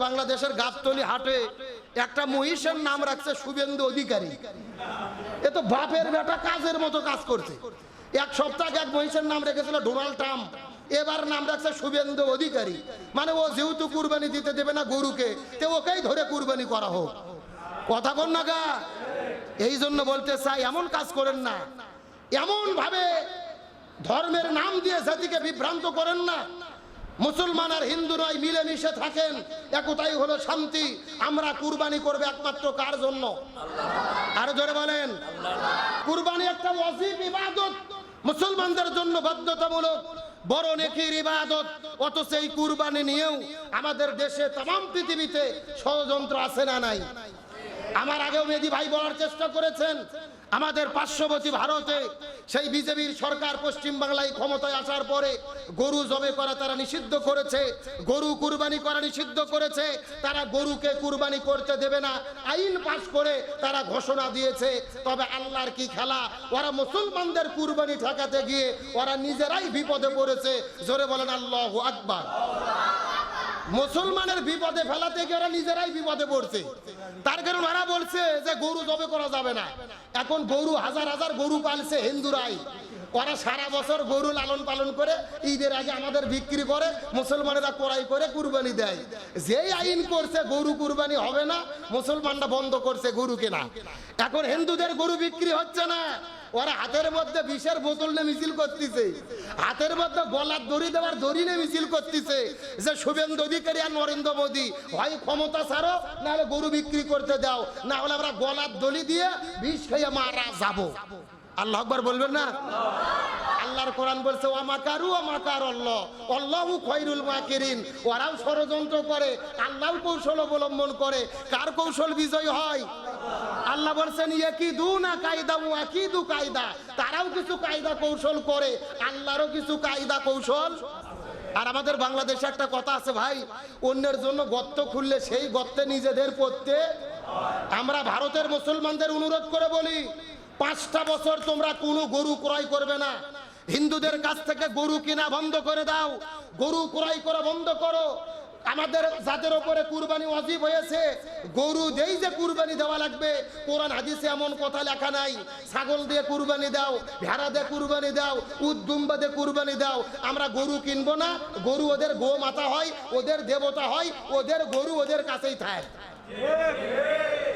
বাংলাদেশের গাবতলী হাটে একটা মহিষের নাম রাখছে শুভেন্দু অধিকারী। এ তো বাপের বেটা কাজের মতো কাজ করছে। এক সপ্তাহ এক মহিষের নাম রেখেছিল ডোনাল্ড ট্রাম্প, এবার নাম রাখছে শুভেন্দু অধিকারী। মানে ও যেহেতু কুরবানি দিতে দেবে না গরুকে, তো ওকেই ধরে কুরবানি করা হোক। কথা কন না গা। এই জন্য বলতে চাই, এমন কাজ করেন না, এমন ভাবে ধর্মের নাম দিয়ে জাতিকে বিভ্রান্ত করেন না। মুসলমান আর হিন্দু নয়, মিলেমিশে থাকেন, একটাই হলো শান্তি। আমরা কুরবানি করবে একমাত্র কার জন্য? আরো জোরে বলেন। কুরবানি একটা ওয়াজিব ইবাদত, মুসলমানদের জন্য বাধ্যতামূলক, বড় নেকির ইবাদত। অথচ এই কুরবানি নিয়েও আমাদের দেশে তাম পৃথিবীতে ষড়যন্ত্র আছে না নাই? আমার আগেও মেদি ভাই বলার চেষ্টা করেছেন, আমাদের পার্শ্ববর্তী ভারতে সেই বিজেপির সরকার পশ্চিম বাংলায় ক্ষমতায় আসার পরে গরু জবে করা তারা নিষিদ্ধ করেছে, গরু কুরবানি করা নিষিদ্ধ করেছে। তারা গরুকে কুরবানি করতে দেবে না, আইন পাস করে তারা ঘোষণা দিয়েছে। তবে আল্লাহর কি খেলা, ওরা মুসলমানদের কুরবানি ঠেকাতে গিয়ে ওরা নিজেরাই বিপদে পড়েছে। জোরে বলেন আল্লাহু আকবার। মুসলমানের বিপদে ফেলাতে গিয়ে ওরা নিজেরাই বিপদে পড়ছে। তার কারণ ওরা বলছে যে গরু জবে করা যাবে না। এখন গরু হাজার হাজার গরু পালছে হিন্দুরাই, ওরা সারা বছর গরু লালন পালন করে ঈদের আগে আমাদের বিক্রি করে, মুসলমানেরা ক্রয় করে কুরবানি দেয়। যেই আইন করছে গরু কুরবানি হবে না, মুসলমানরা বন্ধ করছে গরু কেনা। এখন হিন্দুদের গরু বিক্রি হচ্ছে না, ওরা হাতের মধ্যে বিষের বোতল নিয়ে মিছিল করতেছে, হাতের মধ্যে গলার দড়ি দেওয়ার দড়ি নিয়ে মিছিল করতেছে যে শুভেন্দু অধিকারী আর নরেন্দ্র মোদী হয় ক্ষমতা ছাড়ো, না হলে গরু বিক্রি করতে দাও, না হলে আমরা গলার দড়ি দিয়ে বিষ খেয়ে মারা যাবো। আল্লাহু আকবার বলবেন না? আল্লাহর কোরআন বলছে ওয়া মাকারু ওয়া মাকার আল্লাহ আল্লাহু খায়রুল মাকিরিন। ওরাও ষড়যন্ত্র করে, আল্লাহর কৌশল অবলম্বন করে। কার কৌশল বিজয় হয়? আল্লাহ বলছেন ইয়াকিদুনা কায়দা ওয়া আকিদু কায়দা। তারাও কিছু কায়দা কৌশল করে, আল্লাহরও কিছু কায়দা কৌশল। আর আমাদের বাংলাদেশে একটা কথা আছে ভাই, অন্যের জন্য গর্ত খুললে সেই গর্তে নিজেদের পড়তে। আমরা ভারতের মুসলমানদের অনুরোধ করে বলি, 5টা বছর তোমরা কোনো গরু ক্রয় করবে না। হিন্দুদের কাছ থেকে গরু কিনা বন্ধ করে দাও, গরু ক্রয় করা বন্ধ করো। আমাদের যাদের উপরে কুরবানি ওয়াজিব হয়েছে, গরু দেই যে কুরবানি দেওয়া লাগবে, কোরআন হাদিসে এমন কথা লেখা নাই। ছাগল দিয়ে কুরবানি দাও, ভেড়া দিয়ে কুরবানি দাও, উট দুম্বা দিয়ে কুরবানি দাও। আমরা গরু কিনবো না, গরু ওদের গো মাতা হয়, ওদের দেবতা হয়, ওদের গরু ওদের কাছেই থাকে।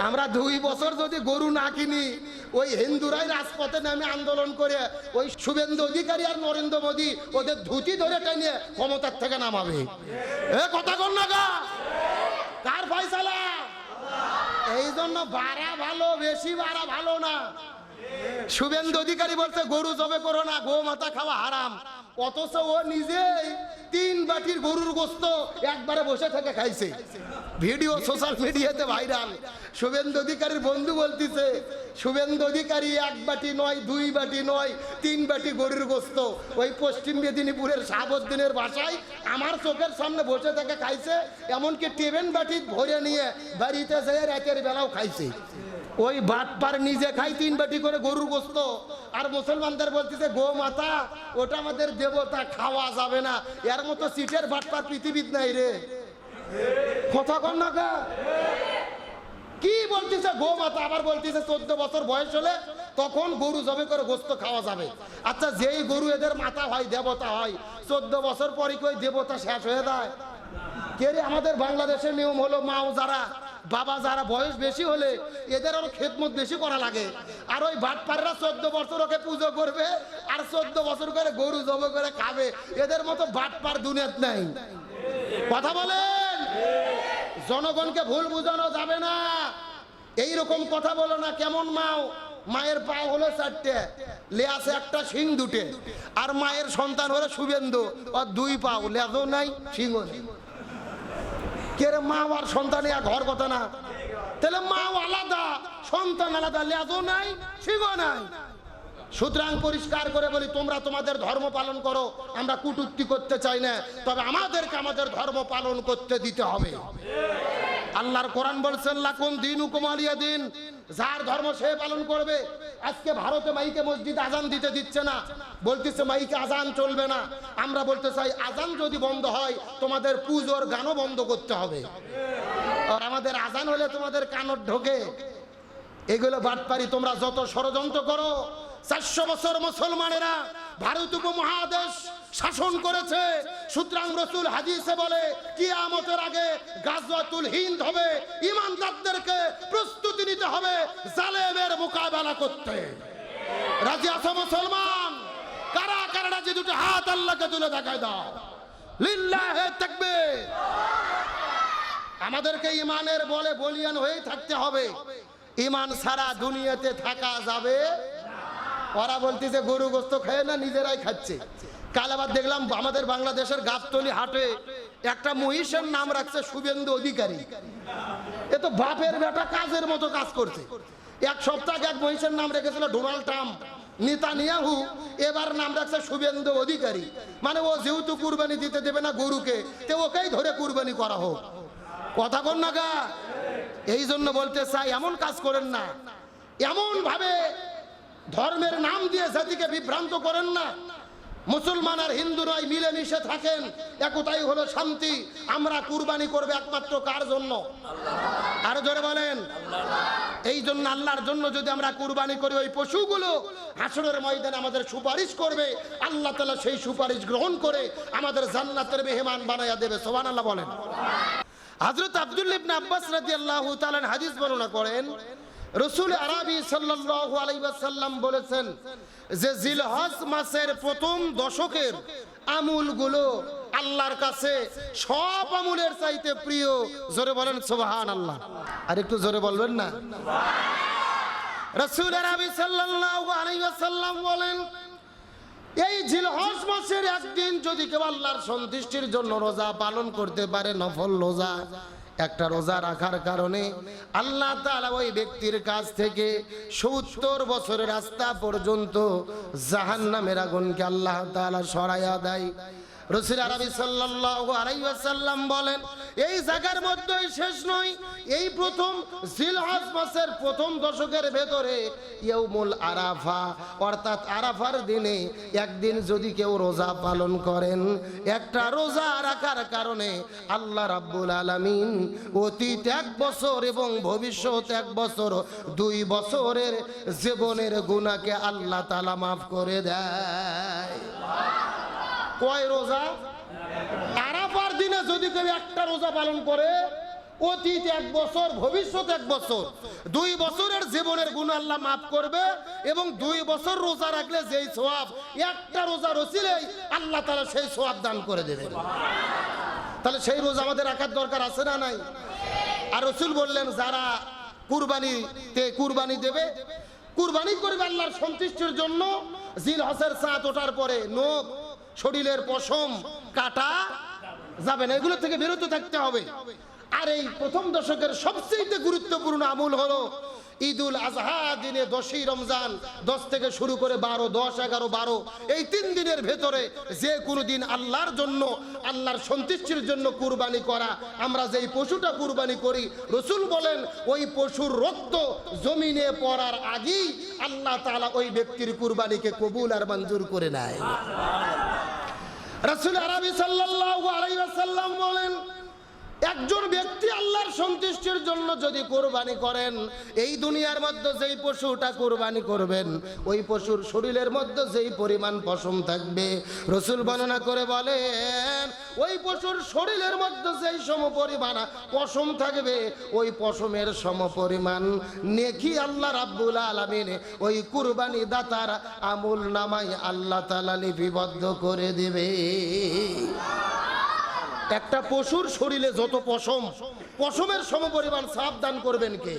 আমরা 2 বছর যদি গরু না কিনি, ওই হিন্দুরাই রাজপথে নামে আন্দোলন করে ওই শুভেন্দু অধিকারী আর নরেন্দ্র মোদী ওদের ধুতি ধরে টেনে ক্ষমতার থেকে নামাবে। এ কথা কর না গা, কার ফয়সালা? এই জন্য বাড়া ভালো, বেশি বাড়া ভালো না। শুভেন্দু অধিকারী বলছে গরু জবে করো না, গো মাথা খাওয়া হারাম। অথচ ও নিজেই 3 বাটির গরুর গোস্ত একবারে বসে থেকে খাইছে। ভিডিও সোশ্যাল মিডিয়াতে ভাইরাল। শুভেন্দু অধিকারীর বন্ধু বলতেছে শুভেন্দু অধিকারী 1 বাটি নয়, 2 বাটি নয়, 3 বাটি গরুর গোস্ত ওই পশ্চিম মেদিনীপুরের শাহাবুদ্দিনের বাসায় আমার চোখের সামনে বসে থেকে খাইছে। এমনকি 7 বাটি ভরে নিয়ে বাড়িতে যেয়ে রাতের বেলাও খাইছে। ওই বাটপার নিজে খাই 3 বাটি করে গরুর গোস্ত, আর মুসলমানদের বলতেছে গো মাতা, ওটা আমাদের দেবতা, খাওয়া যাবে না। এর মতো সিটের বাটপার পৃথিবীত নাই রে। কথা কন না গা। কি বলতেছে গো মাতা, আবার বলতেছে 14 বছর বয়স হলে তখন গরু জবে করে গোস্ত খাওয়া যাবে। আচ্ছা, যেই গরু এদের মাতা হয়, দেবতা হয়, 14 বছর পরে কই দেবতা শেষ হয়ে যায়? কে রে? আমাদের বাংলাদেশের নিয়ম হলো মাও যারা, বাবা যারা বয়স বেশি হলে এদের আরো খেদমত বেশি করা লাগে। আর ওই বাটপাররা 14 বছর ওকে পুজো করবে আর 14 বছর করে গরু জবে করে খাবে। এদের মতো বাটপার দুনিয়াতে নাই। কথা বলেন, জনগণকে ভুল বুঝানো যাবে না। এই রকম কথা বলো না। কেমন মাও? মায়ের পা হলো 4টে, লেয়াছে একটা, শিং 2টে। আর মায়ের সন্তান হলো শুভেন্দু, আর 2 পাও, লেজও নাই, শিংও নেই। কে রে? মা আর সন্তান এক ঘর কথা না? তাহলে মাও আলাদা, সন্তান আলাদা, লেজও নাই, শিংও নাই। সুতরাং পরিষ্কার করে বলি, তোমরা তোমাদের ধর্ম পালন করো, আমরা কটূক্তি করতে চাই না, তবে আমাদেরকে আমাদের ধর্ম পালন করতে দিতে হবে। আল্লাহর কোরআন বলছেন লাকুম দীনুকুম ওয়ালিয়া দিন, যার ধর্ম সে পালন করবে। আজকে ভারতে মাইকে মসজিদ আজান দিতে দিচ্ছে না, বলতেছে মাইকে আজান চলবে না। আমরা বলতে চাই আজান যদি বন্ধ হয় তোমাদের পূজোর গানও বন্ধ করতে হবে। আর আমাদের আজান হলে তোমাদের কানত ঢোকে। এগুলো বাটপারি। তোমরা যত ষড়যন্ত্র করো, 400 বছর মুসলমানেরা ভারত উপমহাদেশ শাসন করেছে। সুতরাং রাসূল হাদিসে বলে কিয়ামতের আগে গাজওয়াতুল হিন্দ হবে। ইমানদারদেরকে প্রস্তুতি নিতে হবে জালেমের মোকাবেলা করতে। রাজি আছো মুসলমান? কারা কারা রাজি? দুটো হাত আল্লাহকে তুলে দেখায় দাও। লিল্লাহে তাকবীর। আমাদেরকে ইমানের বলে বলিয়ান হয়ে থাকতে হবে। ইমান ছাড়া দুনিয়াতে থাকা যাবে। ওরা বলতেছে গরু গোস্ত খায় না, নিজেরাই খাচ্ছে। কাল আবার দেখলাম আমাদের বাংলাদেশের গাবতলী হাটে একটা মহিষের নাম রাখছে শুভেন্দু অধিকারী। এ তো বাপের বেটা কাজের মতো কাজ করছে। এক সপ্তাহ আগে এক মহিষের নাম রেখেছিল ডোনাল্ড ট্রাম্প, নেতানিয়াহু, এবার নাম রাখছে শুভেন্দু অধিকারী। মানে ও যেহেতু কুরবানি দিতে দেবে না গরুকে, তো ওকেই ধরে কুরবানি করা হোক। কথা বল না গা। এই জন্য বলতে চাই এমন কাজ করেন না, এমন ভাবে ধর্মের নাম দিয়ে জাতিকে বিভ্রান্ত করেন না। মুসলমান আর হিন্দু নয়, মিলেমিশে থাকেন, একতাই হলো শান্তি। আমরা কুরবানি করবে একমাত্র কার জন্য? আরো জোরে বলেন। এই জন্য আল্লাহর জন্য যদি আমরা কুরবানি করি, ওই পশুগুলো হাসরের ময়দানে আমাদের সুপারিশ করবে। আল্লাহ তাআলা সেই সুপারিশ গ্রহণ করে আমাদের জান্নাতের মেহমান বানায়া দেবে। সুবহানাল্লাহ বলেন। হযরত আব্দুল্লাহ ইবনে আব্বাস রাদিয়াল্লাহু তাআলা হাদিস বর্ণনা করেন, রাসূল আরবি সাল্লাল্লাহু আলাইহি ওয়াসাল্লাম বলেছেন যে জিলহজ মাসের প্রথম দশকের আমলগুলো আল্লাহর কাছে সব আমলের চাইতে প্রিয়। জোরে বলেন সুবহানাল্লাহ। আর একটু জোরে বলবেন না? রাসূল আরবি সাল্লাল্লাহু আলাইহি ওয়াসাল্লাম বলেন এই জিলহজ মাসের একদিন যদি কেউ আল্লাহর সন্তুষ্টির জন্য রোজা পালন করতে পারে, নফল রোজা, একটা রোজা রাখার কারণে আল্লাহ তাআলা ওই ব্যক্তির কাছ থেকে 70 বছরের রাস্তা পর্যন্ত জাহান্নামের আগুনকে আল্লাহ তাআলা সরাইয়া দেয়। রাসূল আরবি সাল্লাল্লাহু আলাইহি ওয়াসাল্লাম বলেন এই জায়গার মধ্যেই শেষ নয়, এই প্রথম জিলহজ মাসের প্রথম দশকের ভেতরে ইয়াউমুল আরাফা, অর্থাৎ আরাফার দিনে একদিন যদি কেউ রোজা পালন করেন, একটা রোজা রাখার কারণে আল্লাহ রাব্বুল আলামিন অতীত 1 বছর এবং ভবিষ্যৎ 1 বছর, 2 বছরের জীবনের গুনাহকে আল্লাহ তাআলা মাফ করে দেয়। কয় রোজা? আরাফার দিনে যদি কেউ একটা রোজা পালন করে, অতীত 1 বছর, ভবিষ্যৎ 1 বছর, 2 বছরের জীবনের গুনাহ আল্লাহ মাফ করবে। এবং 2 বছর রোজা রাখলে যেই সওয়াব, একটা রোজা রসিলেই আল্লাহ তাআলা সেই সওয়াব দান করে দেবেন। তাহলে সেই রোজা আমাদের রাখার দরকার আছে না নাই? আর রাসূল বললেন যারা কুরবানি দেবে, কুরবানি করবে আল্লাহর সন্তুষ্টির জন্য, জিলহজের চাঁদ ওঠার পরে নখ, শরীরের পশম কাটা যাবে না, এগুলো থেকে বিরত থাকতে হবে। আর এই প্রথম দশকের সবচেয়ে গুরুত্বপূর্ণ আমল হলো ঈদুল আজহা দিনে 10ই রমজান, 10 থেকে শুরু করে 12, 10, 11, 12, এই 3 দিনের ভেতরে যে কোনো দিন আল্লাহর জন্য, আল্লাহর সন্তুষ্টির জন্য কুরবানি করা। আমরা যেই পশুটা কুরবানি করি, রাসূল বলেন ওই পশুর রক্ত জমিনে পড়ার আগেই আল্লাহ তাআলা ওই ব্যক্তির কুরবানিকে কবুল আর মঞ্জুর করে নেয়। রাসূল আরবি সাল্লাল্লাহু আলাইহি ওয়াসাল্লাম বলেন একজন ব্যক্তি আল্লাহর সন্তুষ্টির জন্য যদি কুরবানি করেন, এই দুনিয়ার মধ্যে যেই পশুটা কুরবানি করবেন, ওই পশুর শরীরের মধ্যে যেই পরিমাণ পশম থাকবে, রাসূল বর্ণনা করে বলেন ওই পশুর শরীরের মধ্যে যেই সমপরিমাণ পশম থাকবে, ওই পশমের সমপরিমাণ নেকি আল্লাহ রাব্বুল আলামিন ওই কুরবানি দাতার আমল নামায় আল্লাহ তাআলা লিপিবদ্ধ করে দেবে। একটা পশুর শরীরে যত পশম, পশমের সমপরিমাণ সওয়াব দান করবেন কে?